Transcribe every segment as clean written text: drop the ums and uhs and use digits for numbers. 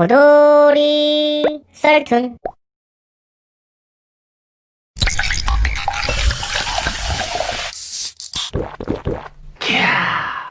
호돌이 썰툰.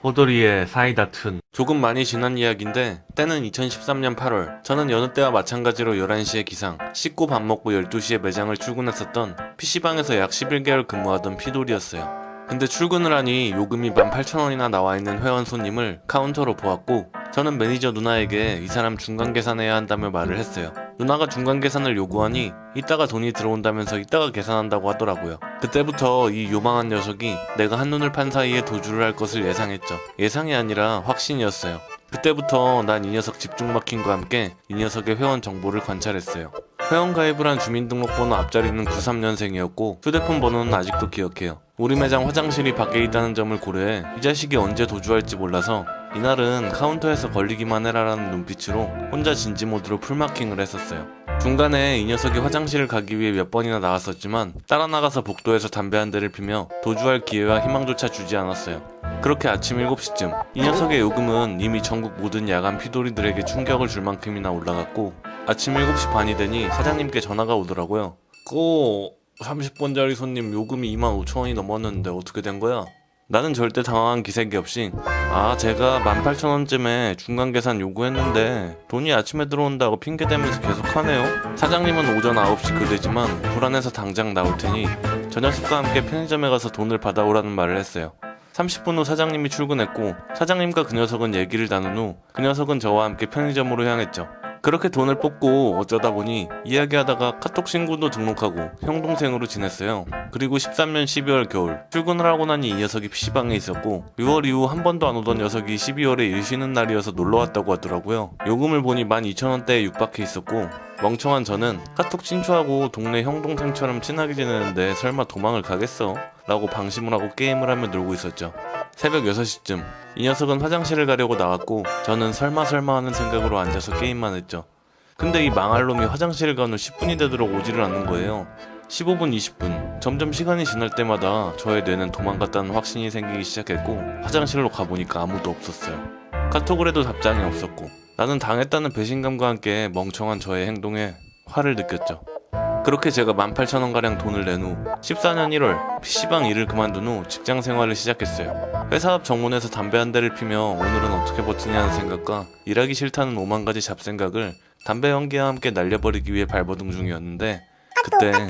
호돌이의 사이다 툰. 조금 많이 지난 이야기인데 때는 2013년 8월 저는 여느 때와 마찬가지로 11시에 기상, 씻고 밥 먹고 12시에 매장을 출근했었던 PC방에서 약 11개월 근무하던 피돌이었어요. 근데 출근을 하니 요금이 18,000원이나 나와있는 회원 손님을 카운터로 보았고 저는 매니저 누나에게 이 사람 중간 계산해야 한다며 말을 했어요. 누나가 중간 계산을 요구하니 이따가 돈이 들어온다면서 이따가 계산한다고 하더라고요. 그때부터 이 요망한 녀석이 내가 한눈을 판 사이에 도주를 할 것을 예상했죠. 예상이 아니라 확신이었어요. 그때부터 난 이 녀석 집중 마킹과 함께 이 녀석의 회원 정보를 관찰했어요. 회원 가입을 한 주민등록번호 앞자리는 93년생이었고 휴대폰 번호는 아직도 기억해요. 우리 매장 화장실이 밖에 있다는 점을 고려해 이 자식이 언제 도주할지 몰라서 이날은 카운터에서 걸리기만 해라라는 눈빛으로 혼자 진지 모드로 풀마킹을 했었어요. 중간에 이 녀석이 화장실을 가기 위해 몇 번이나 나왔었지만 따라 나가서 복도에서 담배 한 대를 피며 도주할 기회와 희망조차 주지 않았어요. 그렇게 아침 7시쯤 이 녀석의 요금은 이미 전국 모든 야간 피돌이들에게 충격을 줄 만큼이나 올라갔고 아침 7시 반이 되니 사장님께 전화가 오더라고요. 30번짜리 손님 요금이 25,000원이 넘었는데 어떻게 된 거야? 나는 절대 당황한 기색이 없이 제가 18,000원쯤에 중간 계산 요구했는데 돈이 아침에 들어온다고 핑계대면서 계속하네요. 사장님은 오전 9시 그대지만 불안해서 당장 나올 테니 저 녀석과 함께 편의점에 가서 돈을 받아오라는 말을 했어요. 30분 후 사장님이 출근했고 사장님과 그 녀석은 얘기를 나눈 후 그 녀석은 저와 함께 편의점으로 향했죠. 그렇게 돈을 뽑고 어쩌다 보니 이야기하다가 카톡 친구도 등록하고 형 동생으로 지냈어요. 그리고 13년 12월 겨울 출근을 하고 나니 이 녀석이 PC방에 있었고 6월 이후 한 번도 안 오던 녀석이 12월에 일 쉬는 날이어서 놀러왔다고 하더라고요. 요금을 보니 12,000원대에 육박해 있었고 멍청한 저는 카톡 친추하고 동네 형 동생처럼 친하게 지내는데 설마 도망을 가겠어? 라고 방심을 하고 게임을 하며 놀고 있었죠. 새벽 6시쯤 이 녀석은 화장실을 가려고 나왔고 저는 설마 하는 생각으로 앉아서 게임만 했죠. 근데 이 망할 놈이 화장실을 간 후 10분이 되도록 오지를 않는 거예요. 15분, 20분 점점 시간이 지날 때마다 저의 뇌는 도망갔다는 확신이 생기기 시작했고 화장실로 가보니까 아무도 없었어요. 카톡을 해도 답장이 없었고 나는 당했다는 배신감과 함께 멍청한 저의 행동에 화를 느꼈죠. 그렇게 제가 18,000원가량 돈을 낸 후 14년 1월 PC방 일을 그만둔 후 직장 생활을 시작했어요. 회사 앞 정문에서 담배 한 대를 피며 오늘은 어떻게 버티냐는 생각과 일하기 싫다는 5만 가지 잡생각을 담배 연기와 함께 날려버리기 위해 발버둥 중이었는데 그때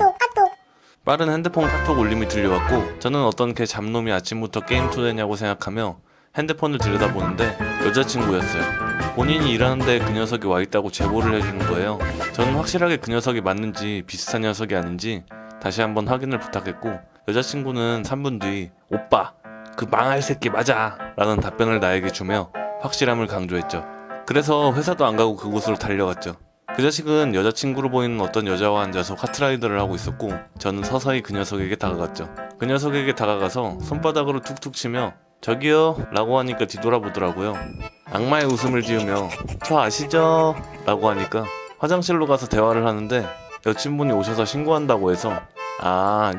빠른 핸드폰 카톡 울림이 들려왔고 저는 어떤 개 잡놈이 아침부터 게임 초대냐고 생각하며 핸드폰을 들여다보는데 여자친구였어요. 본인이 일하는데 그 녀석이 와있다고 제보를 해주는 거예요. 저는 확실하게 그 녀석이 맞는지 비슷한 녀석이 아닌지 다시 한번 확인을 부탁했고 여자친구는 3분 뒤 오빠 그 망할 새끼 맞아 라는 답변을 나에게 주며 확실함을 강조했죠. 그래서 회사도 안 가고 그곳으로 달려갔죠. 그 자식은 여자친구로 보이는 어떤 여자와 앉아서 카트라이더를 하고 있었고 저는 서서히 그 녀석에게 다가갔죠. 그 녀석에게 다가가서 손바닥으로 툭툭 치며 저기요 라고 하니까 뒤돌아보더라고요. 악마의 웃음을 지으며 저 아시죠? 라고 하니까 화장실로 가서 대화를 하는데 여친분이 오셔서 신고한다고 해서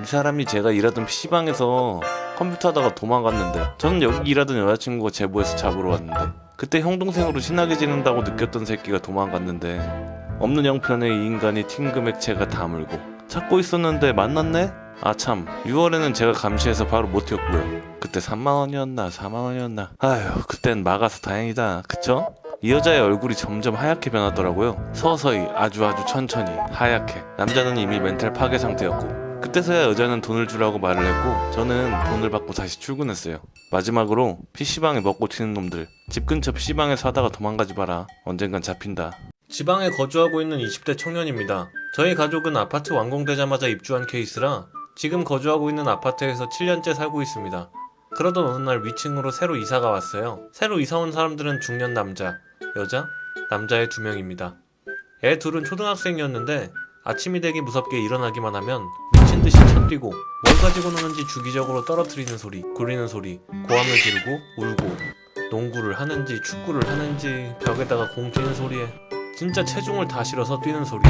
이 사람이 제가 일하던 PC방에서 컴퓨터 하다가 도망갔는데 저는 여기 일하던 여자친구가 제보해서 잡으러 왔는데 그때 형 동생으로 친하게 지낸다고 느꼈던 새끼가 도망갔는데 없는 형편에 이 인간이 팀 금액체가 다 물고 찾고 있었는데 만났네? 참 6월에는 제가 감시해서 바로 못 튀었고요. 그때 3만원이었나 4만원이었나 아휴 그땐 막아서 다행이다 그쵸? 이 여자의 얼굴이 점점 하얗게 변하더라고요. 서서히 아주 천천히 하얗게. 남자는 이미 멘탈 파괴 상태였고 그때서야 여자는 돈을 주라고 말을 했고 저는 돈을 받고 다시 출근했어요. 마지막으로 PC방에 먹고 튀는 놈들 집 근처 PC방에서 하다가 도망가지 마라. 언젠간 잡힌다. 지방에 거주하고 있는 20대 청년입니다. 저희 가족은 아파트 완공되자마자 입주한 케이스라 지금 거주하고 있는 아파트에서 7년째 살고 있습니다. 그러던 어느 날 위층으로 새로 이사가 왔어요. 새로 이사 온 사람들은 중년 남자, 여자, 남자의 2명입니다. 애 둘은 초등학생이었는데 아침이 되기 무섭게 일어나기만 하면 미친듯이 쳐뛰고 뭘 가지고 노는지 주기적으로 떨어뜨리는 소리, 구리는 소리, 고함을 지르고 울고 농구를 하는지 축구를 하는지 벽에다가 공 튀는 소리에 진짜 체중을 다 실어서 뛰는 소리.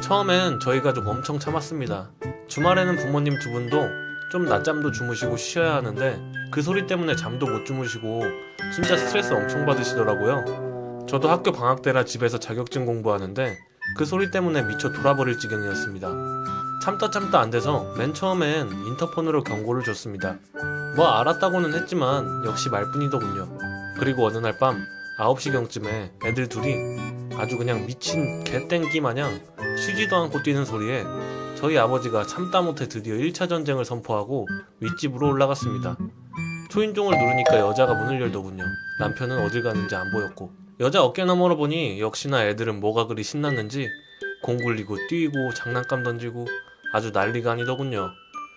처음엔 저희 가족 엄청 참았습니다. 주말에는 부모님 2분도 좀 낮잠도 주무시고 쉬어야 하는데 그 소리 때문에 잠도 못 주무시고 진짜 스트레스 엄청 받으시더라고요. 저도 학교 방학 때라 집에서 자격증 공부하는데 그 소리 때문에 미쳐 돌아버릴 지경이었습니다. 참다 안 돼서 맨 처음엔 인터폰으로 경고를 줬습니다. 뭐 알았다고는 했지만 역시 말뿐이더군요. 그리고 어느 날 밤 9시경쯤에 애들 둘이 아주 그냥 미친 개땡기 마냥 쉬지도 않고 뛰는 소리에 저희 아버지가 참다 못해 드디어 1차 전쟁을 선포하고 윗집으로 올라갔습니다. 초인종을 누르니까 여자가 문을 열더군요. 남편은 어딜 가는지 안 보였고 여자 어깨 너머로 보니 역시나 애들은 뭐가 그리 신났는지 공 굴리고 뛰고 장난감 던지고 아주 난리가 아니더군요.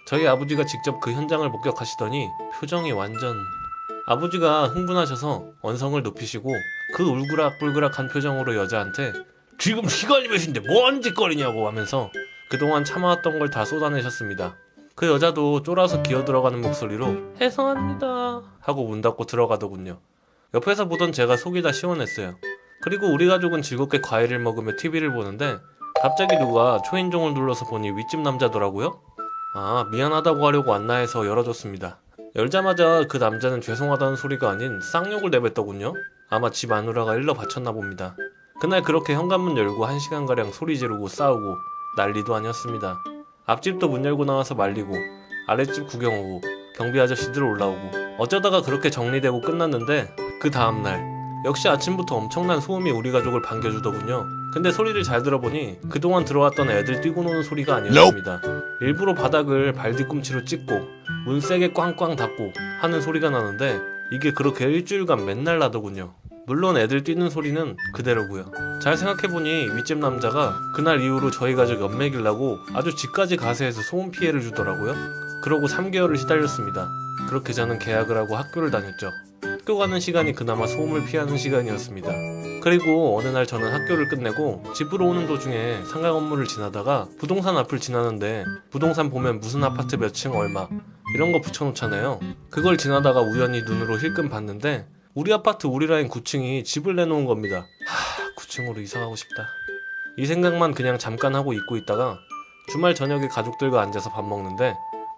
저희 아버지가 직접 그 현장을 목격하시더니 표정이 완전... 아버지가 흥분하셔서 언성을 높이시고 그 울그락불그락한 표정으로 여자한테 지금 시간이 몇인데 뭐하는 짓거리냐고 하면서 그동안 참아왔던 걸 다 쏟아내셨습니다. 그 여자도 쫄아서 기어들어가는 목소리로 죄송합니다 하고 문 닫고 들어가더군요. 옆에서 보던 제가 속이 다 시원했어요. 그리고 우리 가족은 즐겁게 과일을 먹으며 TV를 보는데 갑자기 누가 초인종을 눌러서 보니 윗집 남자더라고요. 아, 미안하다고 하려고 안나 해서 열어줬습니다. 열자마자 그 남자는 죄송하다는 소리가 아닌 쌍욕을 내뱉더군요. 아마 집 마누라가 일러 바쳤나 봅니다. 그날 그렇게 현관문 열고 1시간가량 소리 지르고 싸우고 난리도 아니었습니다. 앞집도 문 열고 나와서 말리고 아랫집 구경 오고 경비 아저씨들 올라오고 어쩌다가 그렇게 정리되고 끝났는데 그 다음날 역시 아침부터 엄청난 소음이 우리 가족을 반겨주더군요. 근데 소리를 잘 들어보니 그동안 들어왔던 애들 뛰고 노는 소리가 아니었습니다. 일부러 바닥을 발 뒤꿈치로 찍고 문 세게 꽝꽝 닫고 하는 소리가 나는데 이게 그렇게 일주일간 맨날 나더군요. 물론 애들 뛰는 소리는 그대로고요. 잘 생각해보니 윗집 남자가 그날 이후로 저희 가족 연맥이려고 아주 집까지 가세해서 소음 피해를 주더라고요. 그러고 3개월을 시달렸습니다. 그렇게 저는 계약을 하고 학교를 다녔죠. 학교 가는 시간이 그나마 소음을 피하는 시간이었습니다. 그리고 어느 날 저는 학교를 끝내고 집으로 오는 도중에 상가 건물을 지나다가 부동산 앞을 지나는데 부동산 보면 무슨 아파트 몇 층 얼마 이런 거 붙여놓잖아요. 그걸 지나다가 우연히 눈으로 힐끔 봤는데 우리 아파트 우리 라인 9층이 집을 내놓은 겁니다. 9층으로 이사가고 싶다. 이 생각만 그냥 잠깐 하고 잊고 있다가 주말 저녁에 가족들과 앉아서 밥 먹는데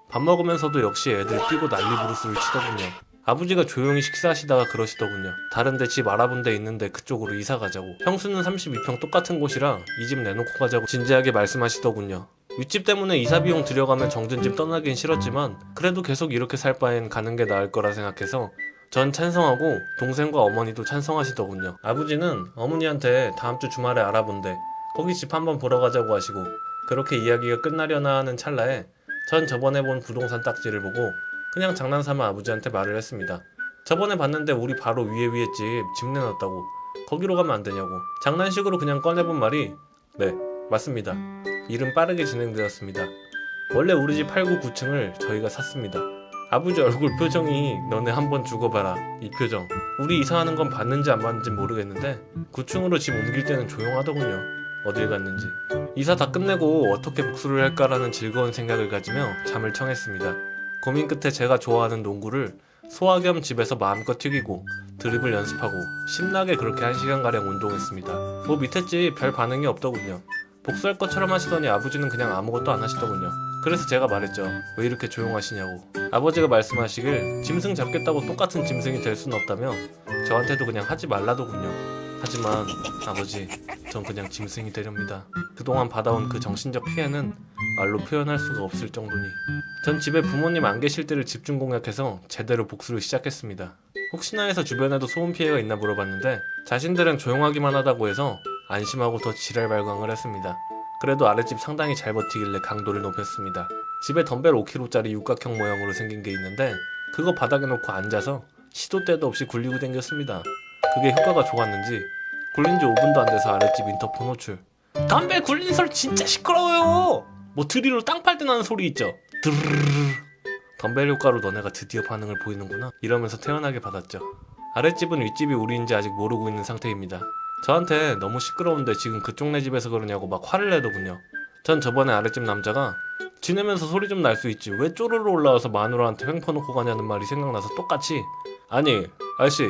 밥 먹으면서도 역시 애들 뛰고 난리 부르스를 치더군요. 아버지가 조용히 식사하시다가 그러시더군요. 다른데 집 알아본 데 있는데 그쪽으로 이사 가자고. 평수는 32평 똑같은 곳이라 이 집 내놓고 가자고 진지하게 말씀하시더군요. 윗집 때문에 이사 비용 들여가면 정든 집 떠나긴 싫었지만 그래도 계속 이렇게 살 바엔 가는 게 나을 거라 생각해서 전 찬성하고 동생과 어머니도 찬성하시더군요. 아버지는 어머니한테 다음 주 주말에 알아본대. 거기 집 한번 보러 가자고 하시고 그렇게 이야기가 끝나려나 하는 찰나에 전 저번에 본 부동산 딱지를 보고 그냥 장난삼아 아버지한테 말을 했습니다. 저번에 봤는데 우리 바로 위에 집 내놨다고. 거기로 가면 안 되냐고. 장난식으로 그냥 꺼내본 말이 네, 맞습니다. 일은 빠르게 진행되었습니다. 원래 우리 집 8, 9, 9층을 저희가 샀습니다. 아버지 얼굴 표정이 너네 한번 죽어봐라 이 표정. 우리 이사하는 건 봤는지 안 봤는지 모르겠는데 9층으로 집 옮길 때는 조용하더군요. 어딜 갔는지. 이사 다 끝내고 어떻게 복수를 할까라는 즐거운 생각을 가지며 잠을 청했습니다. 고민 끝에 제가 좋아하는 농구를 소화 겸 집에서 마음껏 튀기고 드리블 연습하고 신나게 그렇게 1시간가량 운동했습니다. 뭐 밑에 집 별 반응이 없더군요. 복수할 것처럼 하시더니 아버지는 그냥 아무것도 안 하시더군요. 그래서 제가 말했죠. 왜 이렇게 조용하시냐고. 아버지가 말씀하시길 짐승 잡겠다고 똑같은 짐승이 될 수는 없다며 저한테도 그냥 하지 말라더군요. 하지만 아버지, 전 그냥 짐승이 되렵니다. 그동안 받아온 그 정신적 피해는 말로 표현할 수가 없을 정도니. 전 집에 부모님 안 계실 때를 집중 공략해서 제대로 복수를 시작했습니다. 혹시나 해서 주변에도 소음 피해가 있나 물어봤는데 자신들은 조용하기만 하다고 해서 안심하고 더 지랄 발광을 했습니다. 그래도 아랫집 상당히 잘 버티길래 강도를 높였습니다. 집에 덤벨 5kg짜리 육각형 모양으로 생긴 게 있는데 그거 바닥에 놓고 앉아서 시도 때도 없이 굴리고 댕겼습니다. 그게 효과가 좋았는지 굴린 지 5분도 안 돼서 아랫집 인터폰 호출. 덤벨 굴리는 소리 진짜 시끄러워요. 뭐 드릴로 땅 팔 때 나는 소리 있죠. 드르르르. 덤벨 효과로 너네가 드디어 반응을 보이는구나 이러면서 태연하게 받았죠. 아랫집은 윗집이 우리인지 아직 모르고 있는 상태입니다. 저한테 너무 시끄러운데 지금 그쪽네 집에서 그러냐고 막 화를 내더군요. 전 저번에 아랫집 남자가 지내면서 소리 좀 날 수 있지 왜 쪼르르 올라와서 마누라한테 횡 퍼놓고 가냐는 말이 생각나서 똑같이 아니 아저씨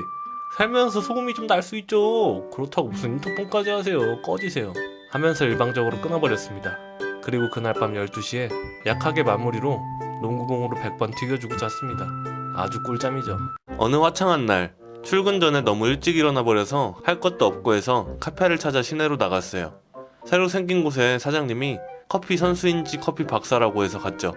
살면서 소음이 좀 날 수 있죠. 그렇다고 무슨 인터폰까지 하세요. 꺼지세요. 하면서 일방적으로 끊어버렸습니다. 그리고 그날 밤 12시에 약하게 마무리로 농구공으로 100번 튀겨주고 잤습니다. 아주 꿀잠이죠. 어느 화창한 날 출근 전에 너무 일찍 일어나 버려서 할 것도 없고 해서 카페를 찾아 시내로 나갔어요. 새로 생긴 곳에 사장님이 커피 선수인지 커피 박사라고 해서 갔죠.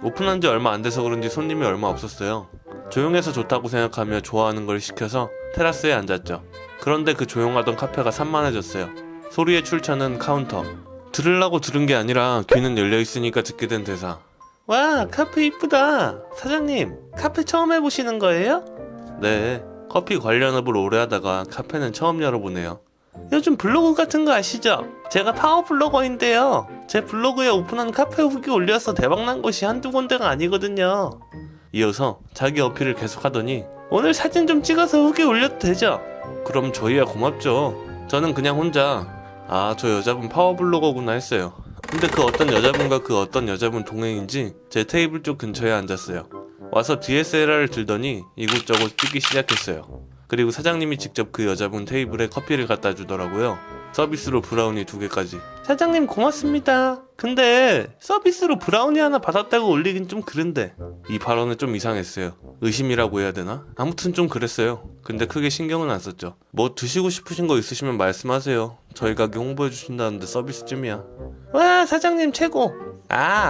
오픈한 지 얼마 안 돼서 그런지 손님이 얼마 없었어요. 조용해서 좋다고 생각하며 좋아하는 걸 시켜서 테라스에 앉았죠. 그런데 그 조용하던 카페가 산만해졌어요. 소리의 출처는 카운터. 들으려고 들은 게 아니라 귀는 열려있으니까 듣게 된 대사. 와, 카페 이쁘다. 사장님, 카페 처음 해보시는 거예요? 네, 커피 관련 업을 오래 하다가 카페는 처음 열어보네요. 요즘 블로그 같은 거 아시죠? 제가 파워 블로거인데요. 제 블로그에 오픈한 카페 후기 올려서 대박난 곳이 한두 군데가 아니거든요. 이어서 자기 어필을 계속하더니 오늘 사진 좀 찍어서 후기 올려도 되죠? 그럼 저희야 고맙죠. 저는 그냥 혼자 저 여자분 파워 블로거구나 했어요. 근데 그 어떤 여자분과 그 어떤 여자분 동행인지 제 테이블 쪽 근처에 앉았어요. 와서 DSLR을 들더니 이곳저곳 찍기 시작했어요. 그리고 사장님이 직접 그 여자분 테이블에 커피를 갖다 주더라고요. 서비스로 브라우니 2개까지. 사장님 고맙습니다. 근데 서비스로 브라우니 하나 받았다고 올리긴 좀 그런데. 이 발언은 좀 이상했어요. 의심이라고 해야 되나? 아무튼 좀 그랬어요. 근데 크게 신경은 안 썼죠. 뭐 드시고 싶으신 거 있으시면 말씀하세요. 저희 가게 홍보해 주신다는데 서비스쯤이야. 와, 사장님 최고.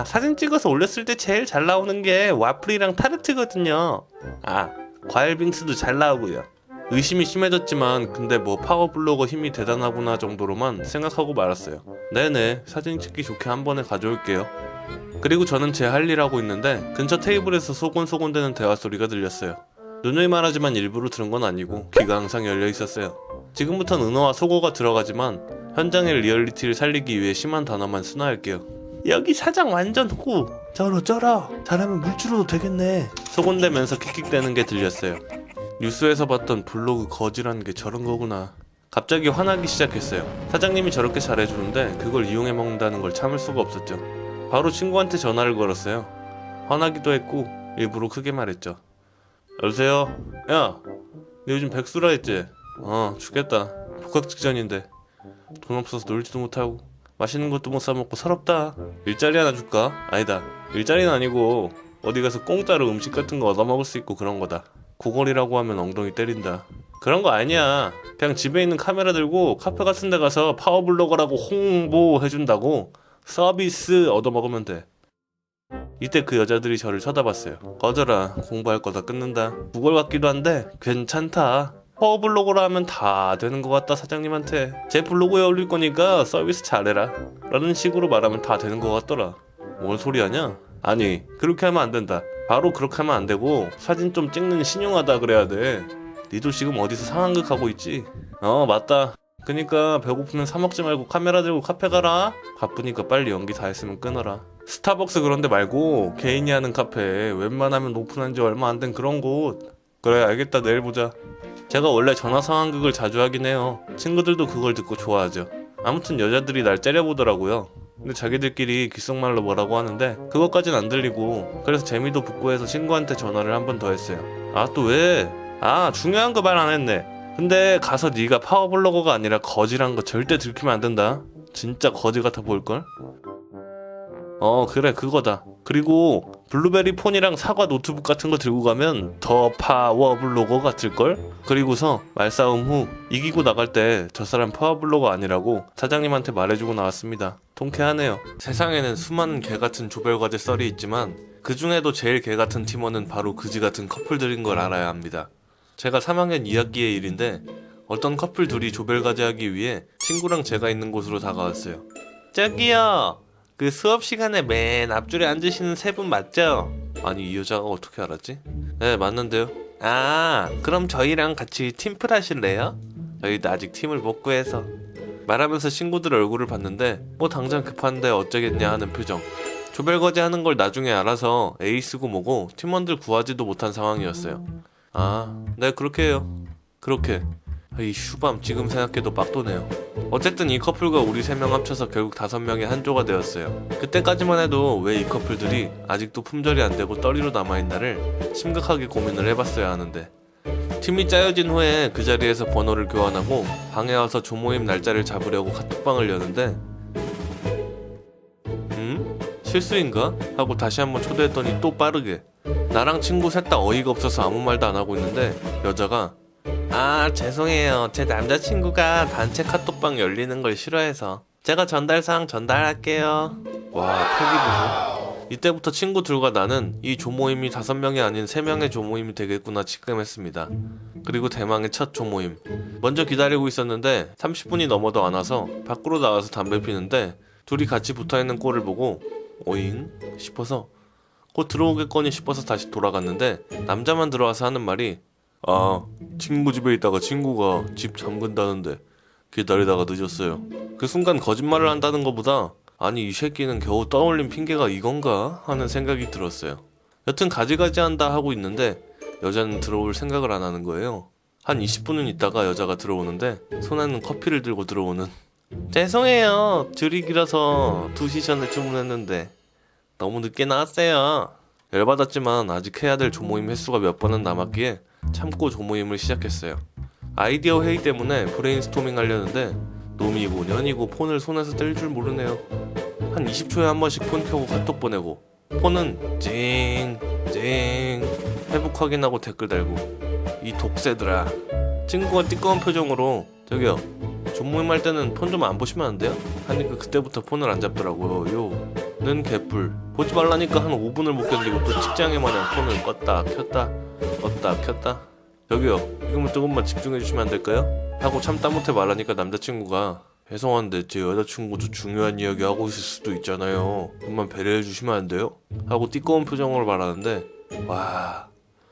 사진 찍어서 올렸을 때 제일 잘 나오는 게 와플이랑 타르트거든요. 과일 빙수도 잘 나오고요. 의심이 심해졌지만 근데 뭐 파워블로거 힘이 대단하구나 정도로만 생각하고 말았어요. 네네, 사진 찍기 좋게 한 번에 가져올게요. 그리고 저는 제 할 일 하고 있는데 근처 테이블에서 소곤소곤대는 대화 소리가 들렸어요. 누누이 말하지만 일부러 들은 건 아니고 귀가 항상 열려 있었어요. 지금부턴 은어와 소고가 들어가지만 현장의 리얼리티를 살리기 위해 심한 단어만 순화할게요. 여기 사장 완전 호. 쩔어. 잘하면 물주로도 되겠네. 소곤대면서 킥킥대는 게 들렸어요. 뉴스에서 봤던 블로그 거지라는 게 저런 거구나. 갑자기 화나기 시작했어요. 사장님이 저렇게 잘해주는데 그걸 이용해 먹는다는 걸 참을 수가 없었죠. 바로 친구한테 전화를 걸었어요. 화나기도 했고 일부러 크게 말했죠. 여보세요? 야, 너 요즘 백수라 했지? 죽겠다. 복학 직전인데 돈 없어서 놀지도 못하고 맛있는 것도 못 사먹고 서럽다. 일자리 하나 줄까? 아니다, 일자리는 아니고 어디 가서 공짜로 음식 같은 거 얻어먹을 수 있고 그런 거다. 고걸이라고 하면 엉덩이 때린다. 그런 거 아니야. 그냥 집에 있는 카메라 들고 카페 같은 데 가서 파워블로거라고 홍보해준다고 서비스 얻어먹으면 돼. 이때 그 여자들이 저를 쳐다봤어요. 꺼져라, 공부할 거 다 끊는다. 구걸 같기도 한데 괜찮다. 파워블로거라 하면 다 되는 것 같다. 사장님한테 제 블로그에 올릴 거니까 서비스 잘해라 라는 식으로 말하면 다 되는 것 같더라. 뭔 소리 하냐? 아니, 그렇게 하면 안 된다. 바로 그렇게 하면 안 되고 사진 좀 찍는 신용하다 그래야 돼. 니도 지금 어디서 상황극 하고 있지? 맞다. 그니까 배고프면 사 먹지 말고 카메라 들고 카페 가라. 바쁘니까 빨리 연기 다 했으면 끊어라. 스타벅스 그런데 말고 개인이 하는 카페, 웬만하면 오픈한 지 얼마 안 된 그런 곳. 그래, 알겠다. 내일 보자. 제가 원래 전화 상황극을 자주 하긴 해요. 친구들도 그걸 듣고 좋아하죠. 아무튼 여자들이 날 째려보더라고요. 근데 자기들끼리 귓속말로 뭐라고 하는데 그것까진 안 들리고, 그래서 재미도 붙고 해서 친구한테 전화를 한 번 더 했어요. 또 왜? 중요한 거 말 안 했네. 근데 가서 네가 파워블로거가 아니라 거지란 거 절대 들키면 안 된다. 진짜 거지 같아 보일걸? 그래, 그거다. 그리고 블루베리 폰이랑 사과 노트북 같은 거 들고 가면 더 파워블로거 같을걸? 그리고서 말싸움 후 이기고 나갈 때 저 사람 파워블로거 아니라고 사장님한테 말해주고 나왔습니다. 통쾌하네요. 세상에는 수많은 개같은 조별과제 썰이 있지만 그 중에도 제일 개같은 팀원은 바로 그지같은 커플들인 걸 알아야 합니다. 제가 3학년 2학기의 일인데 어떤 커플 둘이 조별과제 하기 위해 친구랑 제가 있는 곳으로 다가왔어요. 저기요, 그 수업 시간에 맨 앞줄에 앉으시는 세 분 맞죠? 아니, 이 여자가 어떻게 알았지? 네, 맞는데요. 그럼 저희랑 같이 팀플 하실래요? 저희도 아직 팀을 못 구해서. 말하면서 친구들 얼굴을 봤는데 뭐 당장 급한데 어쩌겠냐 하는 표정. 조별과제 하는 걸 나중에 알아서 에이스고 뭐고 팀원들 구하지도 못한 상황이었어요. 네, 그렇게 해요. 그렇게. 이 슈밤, 지금 생각해도 빡도네요. 어쨌든 이 커플과 우리 3명 합쳐서 결국 5명의 한 조가 되었어요. 그때까지만 해도 왜 이 커플들이 아직도 품절이 안 되고 떨이로 남아있나를 심각하게 고민을 해봤어야 하는데, 팀이 짜여진 후에 그 자리에서 번호를 교환하고 방에 와서 조모임 날짜를 잡으려고 카톡방을 여는데 실수인가? 하고 다시 한번 초대했더니 또 빠르게 나랑 친구 셋 다 어이가 없어서 아무 말도 안 하고 있는데 여자가 아, 죄송해요. 제 남자친구가 단체 카톡방 열리는 걸 싫어해서. 제가 전달사항 전달할게요. 와, 패기부수. 이때부터 친구들과 나는 이 조모임이 5명이 아닌 3명의 조모임이 되겠구나 직감했습니다. 그리고 대망의 첫 조모임. 먼저 기다리고 있었는데 30분이 넘어도 안 와서 밖으로 나와서 담배 피는데 둘이 같이 붙어있는 꼴을 보고 오잉? 싶어서 곧 들어오겠거니 싶어서 다시 돌아갔는데 남자만 들어와서 하는 말이 아, 친구 집에 있다가 친구가 집 잠근다는데 기다리다가 늦었어요. 그 순간 거짓말을 한다는 것보다 아니 이 새끼는 겨우 떠올린 핑계가 이건가? 하는 생각이 들었어요. 여튼 가지가지 한다 하고 있는데 여자는 들어올 생각을 안 하는 거예요. 한 20분은 있다가 여자가 들어오는데 손에는 커피를 들고 들어오는 죄송해요. 줄이 길어서 2시 전에 주문했는데 너무 늦게 나왔어요. 열받았지만 아직 해야 될 조모임 횟수가 몇 번은 남았기에 참고 조모임을 시작했어요. 아이디어 회의 때문에 브레인스토밍 하려는데 놈이고 년이고 폰을 손에서 뗄 줄 모르네요. 한 20초에 한 번씩 폰 켜고 카톡 보내고 폰은 찡 회복 확인하고 댓글 달고 이 독새들아. 친구가 띠꺼운 표정으로 저기요 조모임 할 때는 폰 좀 안 보시면 안 돼요? 하니까 그때부터 폰을 안 잡더라고요. 는 개뿔. 보지 말라니까 한 5분을 못 견디고 또 직장에 마냥 폰을 껐다 켰다. 저기요 이거만 조금만 집중해 주시면 안 될까요? 하고 참다 못해 말하니까 남자친구가 죄송한데 제 여자친구도 중요한 이야기 하고 있을 수도 있잖아요. 좀만 배려해 주시면 안 돼요? 하고 띠꺼운 표정으로 말하는데 와...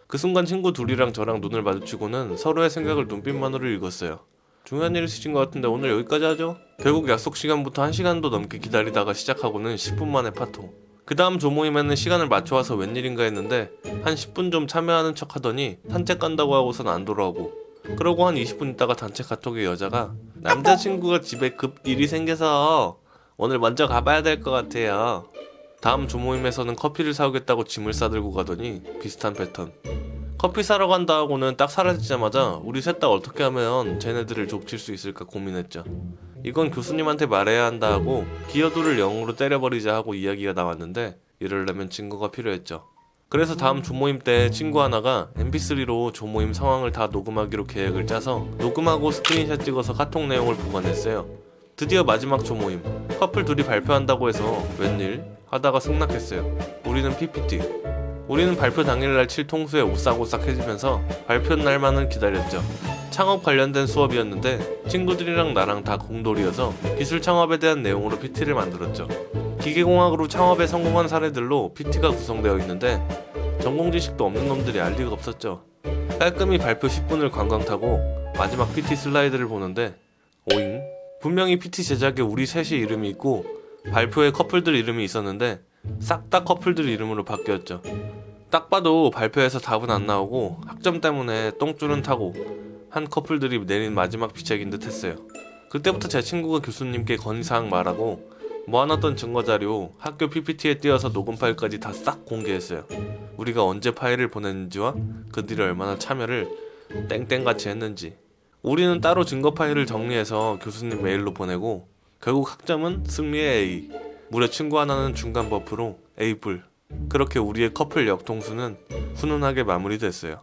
그 순간 친구 둘이랑 저랑 눈을 마주치고는 서로의 생각을 눈빛만으로 읽었어요. 중요한 일 있으신 것 같은데 오늘 여기까지 하죠? 결국 약속 시간부터 1시간도 넘게 기다리다가 시작하고는 10분 만에 파토. 그 다음 조모임에는 시간을 맞춰와서 웬일인가 했는데 한 10분 좀 참여하는 척 하더니 산책 간다고 하고선 안 돌아오고 그러고 한 20분 있다가 단체 카톡에 여자가 남자친구가 집에 급 일이 생겨서 오늘 먼저 가봐야 될 것 같아요. 다음 조모임에서는 커피를 사오겠다고 짐을 싸들고 가더니 비슷한 패턴. 커피 사러 간다 하고는 딱 사라지자마자 우리 셋 다 어떻게 하면 쟤네들을 족칠 수 있을까 고민했죠. 이건 교수님한테 말해야 한다 하고 기여도를 0으로 때려버리자 하고 이야기가 나왔는데 이러려면 친구가 필요했죠. 그래서 다음 조모임 때 친구 하나가 mp3로 조모임 상황을 다 녹음하기로 계획을 짜서 녹음하고 스크린샷 찍어서 카톡 내용을 보관했어요. 드디어 마지막 조모임. 커플 둘이 발표한다고 해서 웬일? 하다가 승낙했어요. 우리는 PPT. 우리는 발표 당일날 칠통수에 오싹오싹해지면서 발표 날만을 기다렸죠. 창업 관련된 수업이었는데 친구들이랑 나랑 다 공돌이어서 기술 창업에 대한 내용으로 PT를 만들었죠. 기계공학으로 창업에 성공한 사례들로 PT가 구성되어 있는데 전공 지식도 없는 놈들이 알 리가 없었죠. 깔끔히 발표 10분을 관광 타고 마지막 PT 슬라이드를 보는데 오잉? 분명히 PT 제작에 우리 셋이 이름이 있고 발표에 커플들 이름이 있었는데 싹 다 커플들 이름으로 바뀌었죠. 딱 봐도 발표에서 답은 안 나오고 학점 때문에 똥줄은 타고 한 커플들이 내린 마지막 피책인 듯 했어요. 그때부터 제 친구가 교수님께 건의사항 말하고 모아놨던 증거자료 학교 PPT에 띄어서 녹음 파일까지 다 싹 공개했어요. 우리가 언제 파일을 보냈는지와 그들이 얼마나 참여를 땡땡같이 했는지. 우리는 따로 증거 파일을 정리해서 교수님 메일로 보내고 결국 학점은 승리의 A. 무려 친구 하나는 중간 버프로 A+. 그렇게 우리의 커플 역통수는 훈훈하게 마무리됐어요.